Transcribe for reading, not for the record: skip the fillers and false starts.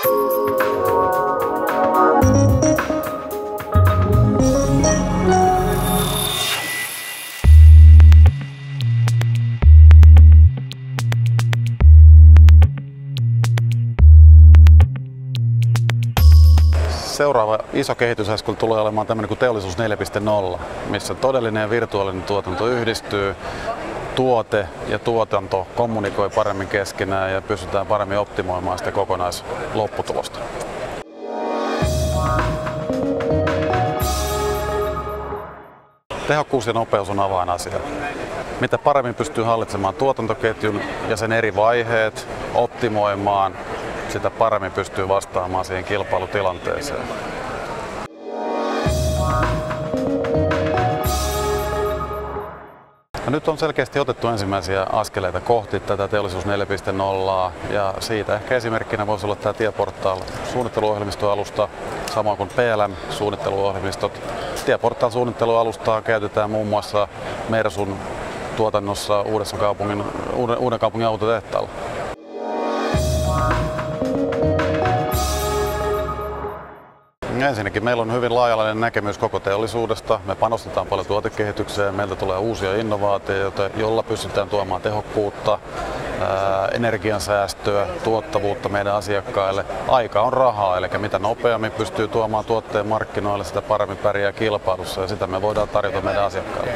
Seuraava iso kehitysaskel tulee olemaan tämmöinen kuin teollisuus 4.0, missä todellinen ja virtuaalinen tuotanto yhdistyy. Tuote ja tuotanto kommunikoi paremmin keskenään ja pystytään paremmin optimoimaan sitä kokonaislopputulosta. Tehokkuus ja nopeus on avainasia. Mitä paremmin pystyy hallitsemaan tuotantoketjun ja sen eri vaiheet, optimoimaan, sitä paremmin pystyy vastaamaan siihen kilpailutilanteeseen. Ja nyt on selkeästi otettu ensimmäisiä askeleita kohti tätä teollisuus 4.0 ja siitä ehkä esimerkkinä voisi olla tämä Tieportal suunnitteluohjelmistoalusta, samoin kuin PLM-suunnitteluohjelmistot. Tieportal suunnittelualustaa käytetään muun muassa Mersun tuotannossa Uuden kaupungin autotehtaalla. Ensinnäkin meillä on hyvin laaja-alainen näkemys koko teollisuudesta. Me panostetaan paljon tuotekehitykseen, meiltä tulee uusia innovaatioita, joilla pystytään tuomaan tehokkuutta, energiansäästöä, tuottavuutta meidän asiakkaille. Aika on rahaa, eli mitä nopeammin pystyy tuomaan tuotteen markkinoille, sitä paremmin pärjää kilpailussa ja sitä me voidaan tarjota meidän asiakkaille.